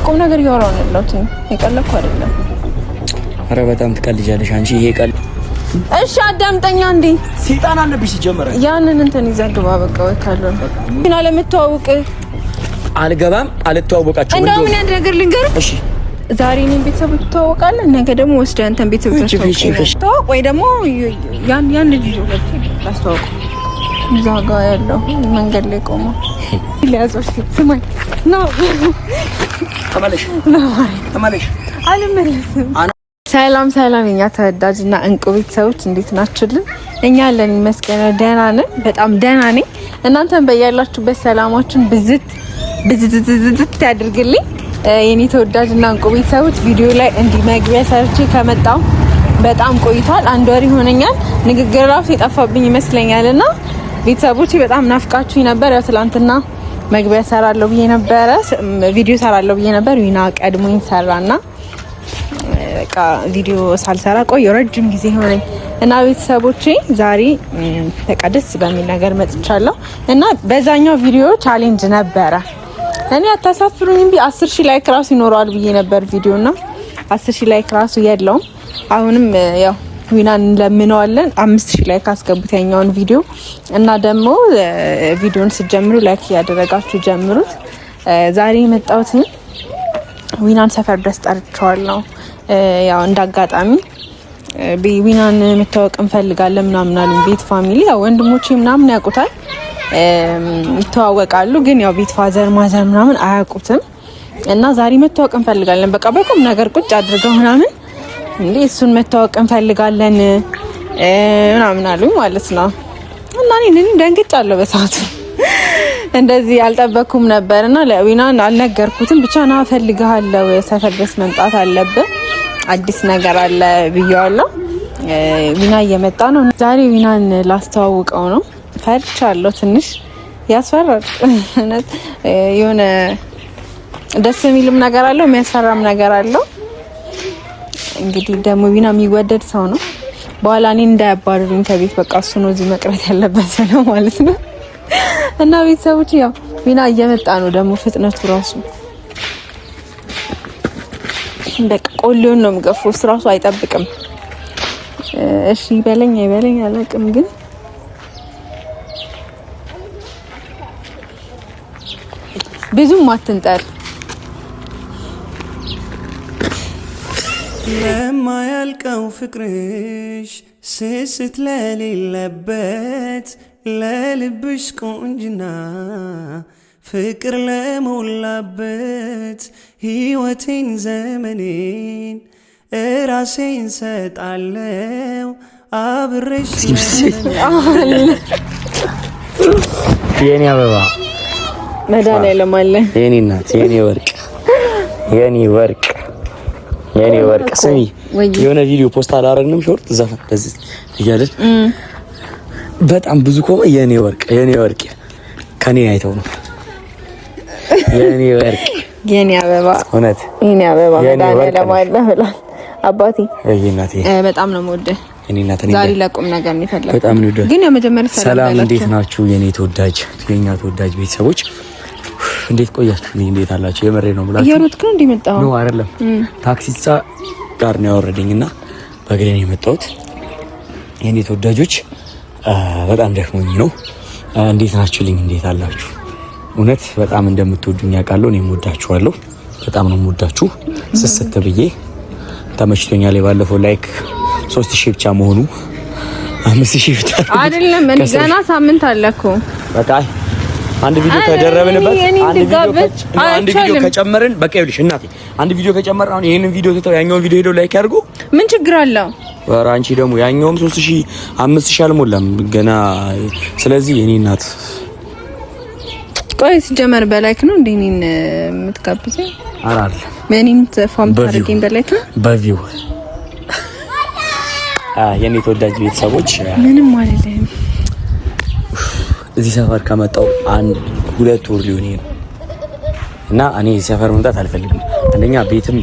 ቁም ነገር እያወራሁ ነው ያለሁት። የቀለድኩ አይደለም። ኧረ በጣም ትቀልጃለሽ አንቺ። ይሄ ቀል እሺ አዳምጠኛ እንዴ ሰይጣን አለብሽ ሲጀመር። ያንን እንትን ይዘግባ በቃ ወይ ካለው ግን አለመተዋወቅ አልገባም። አልተዋወቃችሁ እንደው ምን ያደርግልኝ ልንገር። እሺ ዛሬ እኔን ቤተሰቦች ትተዋወቃለህ፣ ነገ ደግሞ ወስደህ አንተን ቤተሰቦች ትተዋወቅ ወይ ደግሞ ያን ልጅ ታስተዋወቅ። እዛ ጋር ያለው መንገድ ላይ ቆሞ ሊያዞር ስማኝ ነው ተመለሽ አልመለስም። ሰላም የኛ ተወዳጅና እንቁ ቤተሰቦች እንዴት ናችሁልን? እኛ አለን ይመስገን ደህና ነን፣ በጣም ደህና ነኝ። እናንተም በያላችሁበት ሰላማችሁን ብዝት ያድርግልኝ። የኔ ተወዳጅና እንቁ ቤተሰቦች ቪዲዮ ላይ እንዲህ መግቢያ ሰርቼ ከመጣሁ በጣም ቆይቷል። 1 ወር ይሆነኛል። ንግግር ራሱ የጠፋብኝ ይመስለኛልና ቤተሰቦቼ በጣም ናፍቃችሁኝ ነበር። ያው ትላንትና መግቢያ ሰራለሁ ብዬ ነበር፣ ቪዲዮ ሰራለሁ ብዬ ነበር። ዊና ቀድሞኝ ሰራና በቃ ቪዲዮ ሳልሰራ ቆየሁ፣ ረጅም ጊዜ ሆነኝ እና ቤተሰቦቼ ዛሬ በቃ ደስ በሚል ነገር መጥቻለሁ። እና በዛኛው ቪዲዮ ቻሌንጅ ነበረ። እኔ አታሳፍሩኝም ቢ 10000 ላይክ ራሱ ይኖረዋል ብዬ ነበር ቪዲዮና 10000 ላይክ ራሱ የለውም። አሁንም ያው ዊናን ለምነዋለን 5000 ላይክ አስገቡት ያኛውን ቪዲዮ እና ደግሞ ቪዲዮን ስትጀምሩ ላይክ ያደረጋችሁ ጀምሩት። ዛሬ የመጣሁት ዊናን ሰፈር ድረስ ጠርቼዋለሁ። ያው እንዳጋጣሚ ዊናን መታወቅ እንፈልጋለን ምናምን አሉኝ። ቤት ፋሚሊ ያው ወንድሞቼ ምናምን ያውቁታል፣ ይተዋወቃሉ። ግን ያው ቤት ፋዘር ማዘር ምናምን አያውቁትም እና ዛሬ መታወቅ እንፈልጋለን በቃ በቁም ነገር ቁጭ አድርገው ምናምን እንዴ እሱን መታወቅ እንፈልጋለን ምናምን አሉኝ ማለት ነው። እና እኔ ደንግጫለሁ በሰዓቱ እንደዚህ አልጠበኩም ነበርና ለዊናን አልነገርኩትም። ብቻ ና እፈልግሃለሁ ሰፈር ድረስ መምጣት አለብህ አዲስ ነገር አለ ብዬዋለሁ። ዊና እየመጣ ነው ዛሬ። ዊናን ላስተዋውቀው ነው። ፈርቻለሁ፣ ትንሽ ያስፈራል። የሆነ ደስ የሚልም ነገር አለው፣ የሚያስፈራም ነገር አለው። እንግዲህ ደግሞ ዊና የሚወደድ ሰው ነው። በኋላ እኔን እንዳያባርሩኝ ከቤት በቃ እሱ ነው እዚህ መቅረት ያለበት ነው ማለት ነው። እና ቤተሰቦች ያው ዊና እየመጣ ነው። ደግሞ ፍጥነቱ ራሱ በቃ ቆሌውን ነው የሚገፋው፣ ራሱ አይጠብቅም። እሺ ይበለኝ አይበለኝ አላውቅም፣ ግን ብዙም አትንጠር። ለማያልቀው ፍቅርሽ ስስት ለሌለበት ለልብሽ ቆንጅና ፍቅር ለሞላበት ሕይወቴን ዘመኔን እራሴን ሰጣለው አብሬሽ የኔ አበባ መድኃኒዓለም አለ የኔ እናት የኔ ወርቅ የኔ ወርቅ የኔ ወርቅ። ስሚ የሆነ ቪዲዮ ፖስት አላረግንም ሾርት ዘፈን እንደዚህ እያለች በጣም ብዙ ቆመ። የኔ ወርቅ ከኔ አይተው ነው የኔ ወርቅ የኔ አበባ እውነት የኔ አበባ መድኃኒዓለም አለ ብሏል አባቴ። እናቴ በጣም ነው የምወደው የኔ እናቴ። ዛሬ ለቁም ነገር ነው የፈለኩት በጣም ነው ግን የመጀመሪያ ሰላም እንዴት ናችሁ የኔ ተወዳጅ የኛ ተወዳጅ ቤተሰቦች? እንዴት ቆያችሁ? እንዴት አላችሁ? የመሬ ነው ብላችሁ እየሮጥክ ነው እንደመጣው ነው አይደለም? ታክሲሳ ጋር ነው ያወረደኝና በእግሬ ነው የመጣሁት። የኔ ተወዳጆች በጣም ደክሞኝ ነው። እንዴት ናችሁልኝ? እንዴት አላችሁ? እውነት በጣም እንደምትወዱኝ ያውቃለሁ። እኔም ወዳችኋለሁ። በጣም ነው የምወዳችሁ። ስስት ብዬ ተመችቶኛል። ባለፈው ላይክ 3000 ብቻ መሆኑ 5000 ብቻ አይደለም። ገና ሳምንት አለኩ በቃ አንድ ቪዲዮ ከደረብንበት አንድ ቪዲዮ ከጨመርን በቃ ይኸውልሽ እናቴ አንድ ቪዲዮ ከጨመርን አሁን ይሄንን ቪዲዮ ተተው ያኛውን ቪዲዮ ሄዶ ላይክ ያድርጉ። ምን ችግር አለው? ኧረ አንቺ ደግሞ ያኛውም 3000 5000 አልሞላም ገና። ስለዚህ የኔ እናት ቆይ ሲጀመር በላይክ ነው እንዴ እኔን የምትጋብዘኝ? ኧረ አይደል ምንም ተፋም ታርጊኝ በላይክ ነው በቪው። የኔ ተወዳጅ ቤተሰቦች ምንም አይደለም። እዚህ ሰፈር ከመጣው 1-2 ወር ሊሆን ነው እና እኔ ሰፈር መምጣት አልፈልግም። አንደኛ ቤትም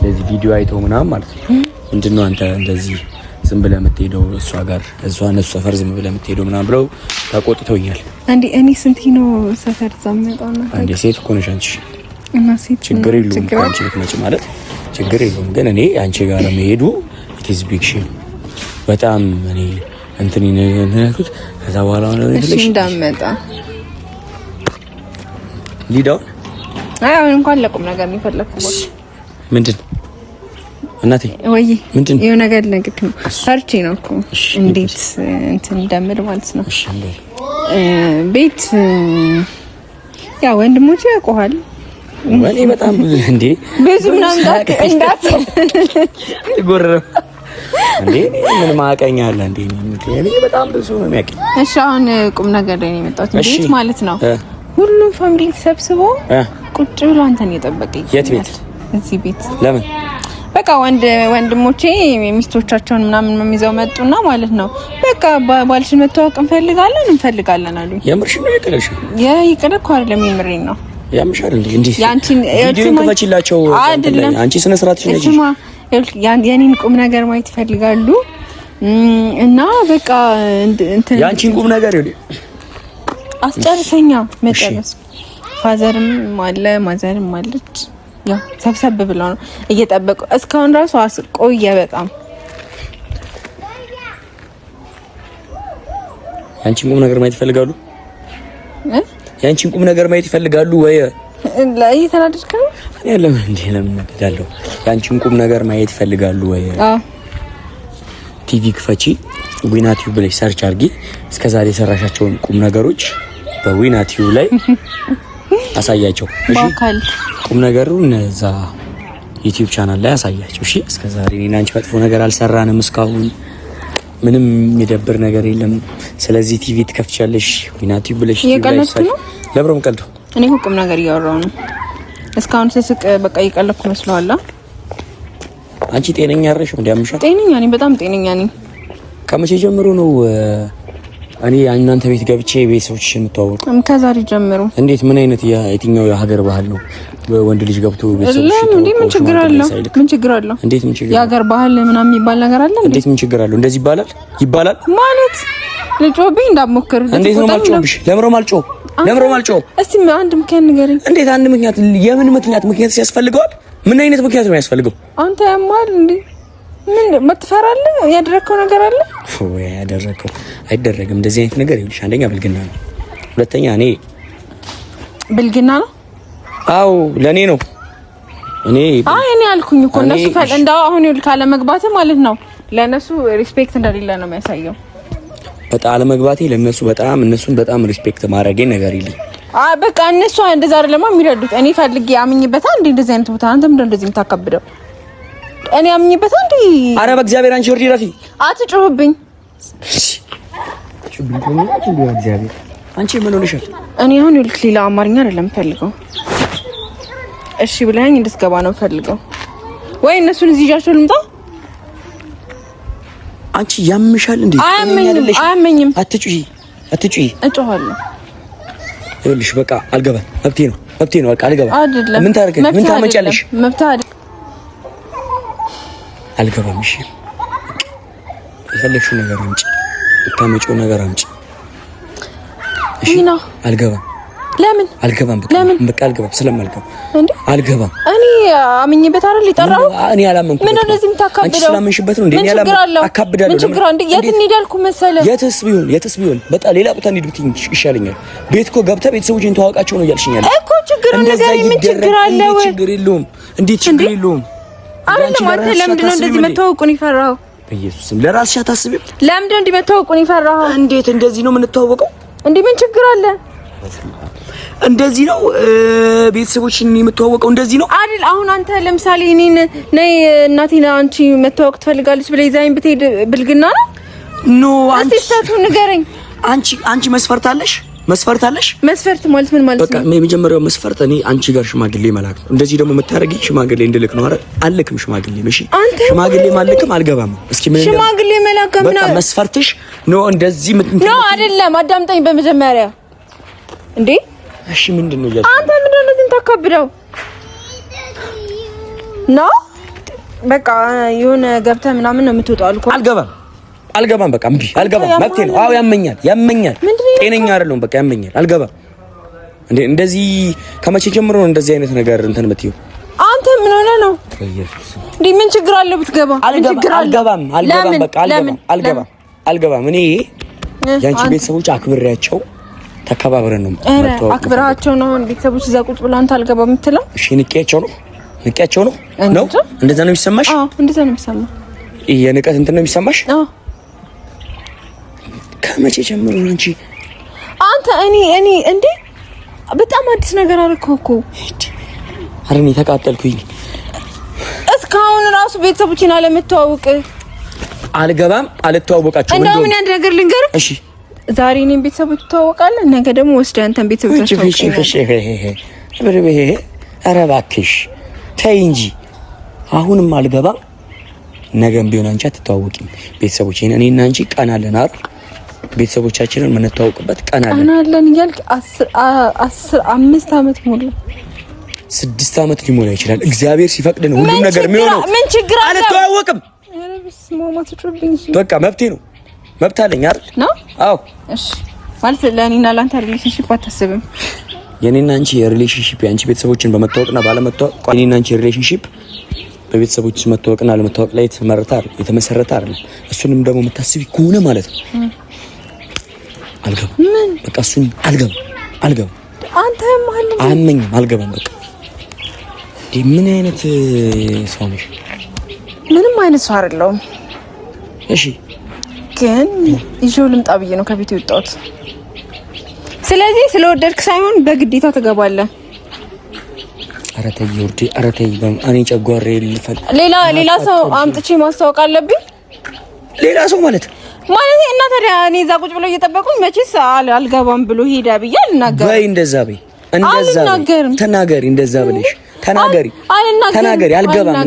ለዚህ ቪዲዮ አይተው ምናምን ማለት ነው ምንድነው አንተ እንደዚህ ዝም ብለህ የምትሄደው እሷ ጋር እሷን እሱ ሰፈር ዝም ብለህ የምትሄደው ምናምን ብለው ተቆጥተውኛል። አንዴ እኔ ስንት ነው ሰፈር ዘመጣውና አንዴ ሴት እኮ ነሽ አንቺ ችግር የለውም አንቺ ልትመጪ ማለት ችግር የለውም። ግን እኔ አንቺ ጋር መሄዱ it is big shame በጣም እኔ እንትን ይነኩት ከዛ በኋላ ነው እሺ እንዳመጣ ሊዳው አሁን እንኳን ለቁም ነገር የሚፈልኩት ምንድን እናቴ ወይ ምንድን የሆነ ነገር ለግክ ነው ሰርቼ ነው እኮ እንዴት እንትን እንደምል ማለት ነው። እሺ ቤት ያ ወንድሞቼ ያውቁሃል ወኔ በጣም እንዴ ብዙ ምናምን እንዳት ጎረረ እንዴ ምን ማቀኛለ እንዴ እኔ በጣም ብዙ ነው የሚያቀኝ። እሺ አሁን ቁም ነገር ላይ ነው የመጣሁት ቤት ማለት ነው። ሁሉም ፋሚሊ ተሰብስቦ ቁጭ ብሎ አንተን እየጠበቀኝ የት ቤት? እዚህ ቤት። ለምን? በቃ ወንድሞቼ ሚስቶቻቸውን ምናምን ይዘው መጡና ማለት ነው በቃ ባልሽን መተዋወቅ እንፈልጋለን አሉኝ። የምርሽ ነው የቀለሽ? ይቀር እኮ አይደለም የምሬን ነው። ያምሻል እንዴ እንዴ ያንቺን ቪዲዮን ከፈችላቸው አንቺ ስነ ስርዓትሽ ነጂ ያኔን ቁም ነገር ማየት ይፈልጋሉ እና በቃ እንትን ያንቺን ቁም ነገር ይኸውልህ አስጨርሰኛ መጨረስ ፋዘርም አለ ማዘርም አለች ያ ሰብሰብ ብለው ነው እየጠበቁ እስካሁን ራሱ ቆየ በጣም ያንቺን ቁም ነገር ማየት ይፈልጋሉ ያንቺን ቁም ነገር ማየት ይፈልጋሉ ወይ ላይ ተናደድከ እኔ ለምን እንዴ ለምን ነግዳለሁ ያንቺን ቁም ነገር ማየት ይፈልጋሉ ወይ ቲቪ ክፈቺ ዊናቲው ብለሽ ሰርች አርጊ እስከዛሬ የሰራሻቸውን ቁም ነገሮች በዊናቲው ላይ አሳያቸው እሺ ባካል ቁም ነገሩን እዛ ዩቲዩብ ቻናል ላይ አሳያቸው እሺ እስከዛሬ እኔና አንቺ መጥፎ ነገር አልሰራንም እስካሁን ምንም የሚደብር ነገር የለም ስለዚህ ቲቪ ትከፍቻለሽ ዊናቲው ብለሽ ለብሮም ቀልዱ እኔ ቁም ነገር እያወራው ነው እስካሁን ስስቅ በቃ እየቀለድኩ መስሎሃል አንቺ ጤነኛ አይደለሽም እንዴ ጤነኛ ነኝ በጣም ጤነኛ ነኝ ከመቼ ጀምሮ ነው እኔ እናንተ ቤት ገብቼ ቤተሰቦችሽን የምታወቁ ከዛሬ ጀምሮ እንዴት ምን አይነት የትኛው የሀገር ባህል ነው ወንድ ልጅ ገብቶ ቤተሰቦችሽን ምን ችግር አለው እንዴት ምን ችግር የሀገር ባህል ምናምን የሚባል ነገር አለ እንዴት ምን ችግር አለው እንደዚህ ይባላል ማለት ልጮብኝ እንዳትሞክር እንዴት ነው ማልጮብሽ ለምሮ ማልጮ እስቲ አንድ ምክንያት ንገረኝ እንዴት አንድ ምክንያት የምን ምክንያት ሲያስፈልገዋል ምን አይነት ምክንያት ነው ያስፈልገው አንተ ያማል እንዴ ምን መትፈራለህ ያደረከው ነገር አለ ወይ ያደረከው አይደረግም እንደዚህ አይነት ነገር ይኸውልሽ አንደኛ ብልግና ነው ሁለተኛ እኔ ብልግና ነው አው ለኔ ነው እኔ አልኩኝ እኮ እነሱ እንዳው አሁን ይኸውልህ ካለ መግባት ማለት ነው ለነሱ ሪስፔክት እንደሌለ ነው የሚያሳየው በጣም አለመግባቴ ለነሱ በጣም እነሱን በጣም ሪስፔክት ማድረጌ ነገር ይልኝ በቃ እነሱ እንደዛ አይደለም የሚረዱት እኔ ፈልጌ አምኝበታ እንደዚህ አይነት ቦታ አንተም እንደዚህ የምታከብደው እኔ አምኝበታ ኧረ በእግዚአብሔር አንቺ ወርዲ ራፊ አትጮህብኝ በእግዚአብሔር አንቺ ምን ሆነሻል እኔ አሁን ይልክ ሌላ አማርኛ አይደለም ፈልገው እሺ ብለኸኝ እንድትገባ ነው ፈልገው ወይ እነሱን እዚህ ይዣቸው ልምጣ አንቺ ያምሻል እንዴ አያመኝም አትጩሂ እጮሃለሁ ይኸውልሽ በቃ አልገባም መብቴ ነው በቃ አልገባም አይደለም ምን ታርገኝ ምን ታመጫለሽ መብት አይደል አልገባም እሺ የፈለግሽው ነገር አምጪ የምታመጪው ነገር አምጪ እሺ አልገባም ለምን አልገባም በቃ አልገባም ስለማልገባ እንዴ አልገባም እኔ አምኝበት አይደል ይጠራው እኔ አላመንኩም ምን እንደዚህ የምታካብደው አንቺ ስላመንሽበት ነው እንዴ እኔ አካብዳለሁ ምን ችግር አለ የት እንሄዳልኩ መሰለ የትስ ቢሆን በጣም ሌላ ቦታ እንሂድ ብትይኝ ይሻለኛል ቤት እኮ ገብታ ቤተሰቦቼን ተዋወቃቸው ነው እያልሽኛል እኮ ችግር ነገር ምን ችግር አለ ወይ ችግር የለውም እንዴት ችግር የለውም አይደለም አንተ ለምንድን ነው እንደዚህ መተዋወቁን ይፈራው በኢየሱስም ለራስሽ አታስቢም ለምንድን ነው እንደዚህ መተዋወቁን ይፈራው እንዴት እንደዚህ ነው የምንተዋወቀው እንዴ ምን ችግር አለ እንደዚህ ነው ቤተሰቦችን የምትተዋወቀው እንደዚህ ነው አይደል አሁን አንተ ለምሳሌ እኔን ነይ እናቴና አንቺ መተዋወቅ ትፈልጋለች ብለህ ይዛኝ ብትሄድ ብልግና ነው ኖ አንቺ አስተሳቱ ንገረኝ አንቺ መስፈርት አለሽ መስፈርት ማለት ምን ማለት ነው በቃ የመጀመሪያው መስፈርት እኔ አንቺ ጋር ሽማግሌ መላክ ነው እንደዚህ ደግሞ የምታረጊ ሽማግሌ እንድልክ ነው አይደል አልክም ሽማግሌ እሺ ሽማግሌ ማልክም አልገባም እስኪ ምን ሽማግሌ መላክ ምን በቃ መስፈርትሽ ኖ እንደዚህ ኖ አይደለም አዳምጠኝ በመጀመሪያ እንዴ እሺ ምንድነው ያለው አንተ ምንድነው እንደዚህ ተከብደው ኖ በቃ የሆነ ገብተህ ምናምን ነው የምትወጣው አልኩ አልገባም በቃ እምቢ አልገባም መብቴ ነው አዎ ያመኛል ጤነኛ አይደለም በቃ ያመኛል አልገባም እንዴ? እንደዚህ ከመቼ ጀምሮ ነው እንደዚህ አይነት ነገር እንትን የምትይው? አንተ ምን ሆነ ነው? ኢየሱስ እንዴ ምን ችግር አለ ብትገባ? አልገባም። በቃ አልገባም። እኔ ያንቺ ቤተሰቦች አክብሬያቸው ተከባብረን ነው መጥተው አክብራቸው ነው ቤተሰቦች እዛ ቁጭ ብለው አንተ አልገባም የምትለው? እሺ ንቄያቸው ነው እንደዛ ነው የሚሰማሽ? አዎ እንደዛ ነው የሚሰማሽ። የንቀት እንትን ነው የሚሰማሽ? አዎ። ከመቼ ጀምሮ ነው አንተ እኔ እንዴ በጣም አዲስ ነገር አደረኩ እኮ። ኧረ እኔ ተቃጠልኩኝ። እስካሁን ራሱ ቤተሰቦችን አለመተዋወቅ አልገባም። አልተዋወቃቸው እንደው ምን አንድ ነገር ልንገርህ። እሺ ዛሬ እኔን ቤተሰቦች ትተዋወቃለህ፣ ነገ ደግሞ ወስደህ አንተን ቤተሰቦች ትተዋወቃለህ። ኧረ እባክሽ ተይ እንጂ። አሁንም አልገባም። ነገም ቢሆን አንቺ አትተዋወቂም። ቤተሰቦቼን እኔና አንቺ ቀን አለን አይደል? ቤተሰቦቻችንን የምንተዋወቅበት ቀን አለን እያልክ 5 ዓመት ሞላ። 6 ዓመት ሊሞላ ይችላል። እግዚአብሔር ሲፈቅድ ነው ሁሉም ነገር የሚሆነው። ምን ችግር አለ? አልተዋወቅም። በቃ መብቴ ነው። መብት አለኝ አይደል? ነው። አዎ። እሺ ማለት ለእኔና ለአንተ ሪሌሽንሺፕ አታስብም? የኔና አንቺ የሪሌሽንሺፕ የአንቺ ቤተሰቦችን በመታወቅና ባለመታወቅ የኔና አንቺ ሪሌሽንሺፕ በቤተሰቦች መታወቅና አለመታወቅ ላይ የተመሰረተ አይደለም። እሱንም ደግሞ የምታስቢ ከሆነ ማለት ነው አልገባም። በቃ እሱን አልገባም። አንተ ማለት አመኝ አልገባም። በቃ ምን አይነት ሰው ነሽ? ምንም አይነት ሰው አይደለሁም። እሺ ግን ይዤው ልምጣ ብዬ ነው ከቤት የወጣሁት። ስለዚህ ስለወደድክ ሳይሆን በግዴታ ትገባለህ። ኧረ ተይ ውርዴ፣ ኧረ ተይ። እኔ ጨጓሬ ልፈል። ሌላ ሰው አምጥቼ ማስታወቅ አለብኝ? ሌላ ሰው ማለት እና ታዲያ እኔ እዛ ቁጭ ብለው እየጠበቁኝ መቼስ አልገባም ብሎ ሄዳ ብዬ አልናገርም። በይ እንደዛ በይ፣ ተናገሪ፣ እንደዛ ብለሽ ተናገሪ። አልገባም።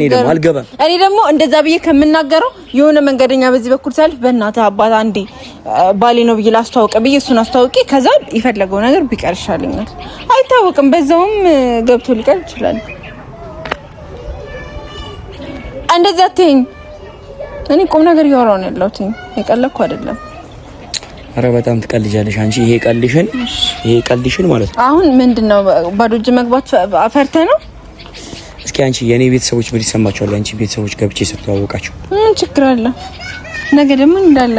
እኔ ደግሞ እንደዛ ብዬ ከምናገረው የሆነ መንገደኛ በዚህ በኩል ሳልፍ በእናትህ አባት አንዴ ባሌ ነው ብዬ ላስተዋውቅ ብዬ እሱን አስተዋውቄ ከዛ የፈለገው ነገር ቢቀር ይሻለኛል። አይታወቅም፣ በዛውም ገብቶ ሊቀር ይችላል። እንደዛ አትይኝ። እኔ ቁም ነገር እያወራሁ ነው ያለሁት፣ የቀለድኩ አይደለም። ኧረ በጣም ትቀልጃለሽ አንቺ። ይሄ ቀልድሽን ማለት ነው። አሁን ምንድነው ባዶ እጅ መግባት ፈርተህ ነው? እስኪ አንቺ የኔ ቤተሰቦች ምን ይሰማቸዋል? አንቺ ቤተሰቦች ገብቼ ስትዋወቃቸው ምን ችግር አለ? ነገ ደግሞ እንዳለ።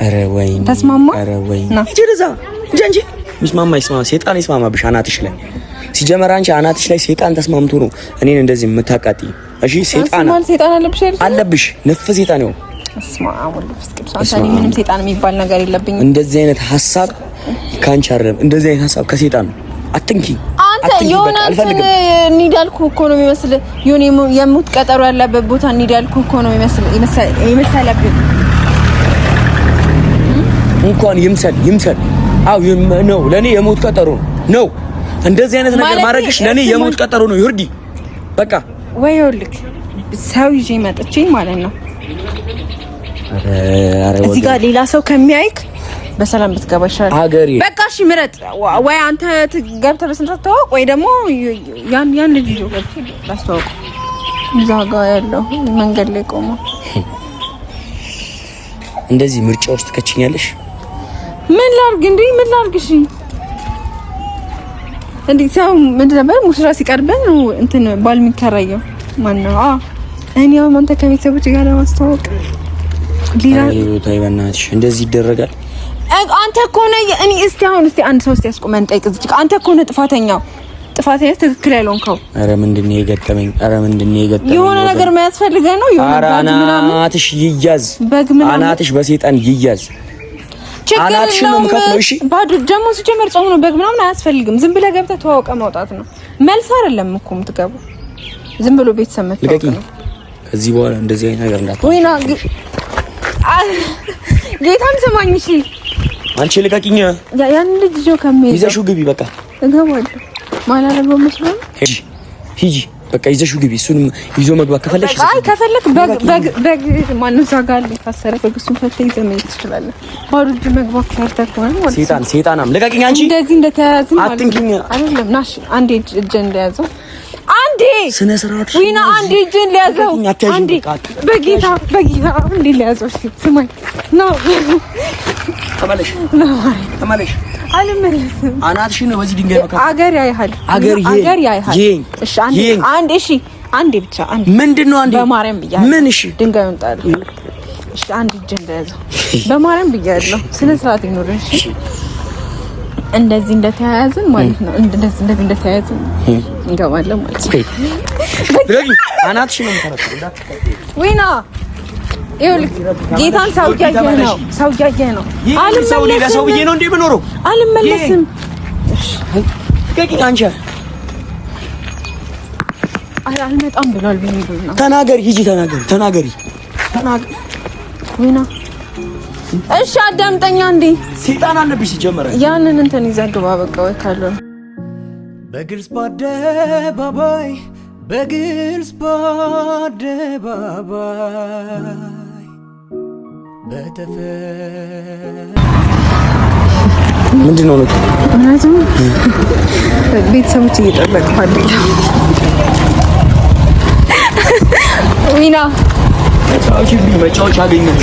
ኧረ ወይኔ ተስማማ። ኧረ ወይኔ ይጀረዛ እንጂ ሚስማማ ይስማማ፣ ሰይጣን ይስማማብሽ አናትሽ ላይ። ሲጀመር አንቺ አናትሽ ላይ ሰይጣን ተስማምቶ ነው እኔን እንደዚህ የምታቃጥይ። እሺ ሰይጣን አለብሽ፣ ነፍ ሰይጣን ነው። ምንም ሰይጣን የሚባል ነገር የለብኝም። እንደዚህ አይነት ሀሳብ ካንቺ አይደለም፣ እንደዚህ አይነት ሀሳብ ከሰይጣን ነው። አትንኪ። አንተ የሆነ እንሂድ ያልኩህ እኮ ነው የሚመስል። የሆነ የሙት ቀጠሮ ያለበት ቦታ እንሂድ ያልኩህ እኮ ነው የመሰለብህ። እንኳን ይምሰል። አው ነው ለኔ የሙት ቀጠሮ ነው። እንደዚህ አይነት ነገር ማድረግሽ ለኔ የሙት ቀጠሮ ነው። ይርዲ በቃ ወይ ይኸውልህ ሰው ይዤ መጥቼ ማለት ነው እዚህ ጋር ሌላ ሰው ከሚያይክ በሰላም ብትገባ ይሻላል። ሀገሬ በቃ እሺ ምረጥ። ወይ አንተ ገብተህ በስንት ተዋወቅ፣ ወይ ደግሞ ያን ልጅ ይዞ ገብተህ ላስተዋወቅ። እዛ ጋር ያለው መንገድ ላይ ቆሞ እንደዚህ ምርጫ ውስጥ ከችኛለሽ። ምን ላድርግ? እሺ እንዴ ሰው ምንድን ነበር ሙሽራ ሲቀርበን እንትን ባል የሚከራየው ማን ነው? እኔ አሁን አንተ ከቤተሰቦች ጋር ለማስተዋወቅ ሌላ ታይ በእናትሽ እንደዚህ ይደረጋል? አንተ እኮ ነህ እኔ እስቲ አንድ ሰው ያስቆመን ጠይቅ። እዚህ አንተ እኮ ነህ ጥፋተኛ ትክክል ያልሆንከው። ኧረ ምንድነው የገጠመኝ? የሆነ ነገር የሚያስፈልገው ነው። የሆነ አናትሽ ይያዝ፣ አናትሽ በሰይጣን ይያዝ። አናትሽ ነው የምከፍለው። እሺ ባዶ ደግሞ ሲጀመር ጾም ነው። በግ ምናምን አያስፈልግም። ዝም ብለህ ገብተህ ተዋውቀህ ማውጣት ነው። መልስ አይደለም እኮ የምትገባው። ዝም ብሎ ቤተሰብ መተዋወቅ ነው። ከዚህ በኋላ እንደዚህ አይነት ነገር እንዳታውቂ ወይና ጌታን ስማኝ። እሺ አንቺ ልቀቂኝ። ያን ልጅ ይዞ ከመሄድ ይዘሽው ግቢ። በቃ እገባለሁ ማላረገው መስሎኝ። ሂጂ በቃ ይዘሽው ግቢ። እሱንም ይዞ መግባት ከፈለግሽ ከፈለክ በግ ማነው ዛጋል ካሰረ በግሱን ፈተህ ይዘህ መሄድ ትችላለህ። ባዶ እጅ መግባት ፈርተህ ከሆነ ማለት ሰይጣናም ልቀቂኝ። አንቺ እንደዚህ እንደተያዘ ማለት አትንኪኝ። አይደለም ናሽ አንዴ እጅ እንደያዘው አንዴ ስነ ስርዓት ወይና አንዴ እጅ እንደያዘው አንዴ በጌታ አንዴ እንደያዘው። እሺ ስማኝ ነው ተመለሽ ተመለሽ። አልመለስም። አናትሽን ነው በዚህ ድንጋይ መካከል አገር ያይሃል አገር ያይሃል። እሺ አንዴ እሺ አንዴ ብቻ አንዴ። ምንድነው አንዴ? በማርያም ብያለሁ። ምን? እሺ ድንጋዩን ጣል። እሺ አንዴ እጅ እንደያዘው በማርያም ብያለሁ። ስነ ስርዓት ይኖርሽ። እንደዚህ እንደተያያዝን ማለት ነው። እንደዚህ እንደተያያዝን እንገባለን ማለት ነው። ረጊ አናትሽን ነው የምታረቀው። ዊና ይኸውልህ ጌታን ሰው እያየህ ነው። አልመለስም። ሰው ብዬ ነው እንዴ የምኖረው? አልመለስም። እሺ ከቂት አንቺ አልመጣም ብሏል። ቢሚዱና ተናገሪ፣ ሂጂ ተናገሪ። ዊና እሺ አዳምጠኛ እንዴ። ሰይጣን አለብሽ ሲጀመር። ያንን እንትን ይዘግባ በቃ ወይ ካለው በግልጽ በአደባባይ ምንድነው ነው? ምክንያቱም ቤተሰቦች እየጠበቁ አይደለም። ዊና መጫወቻ አገኘሁ።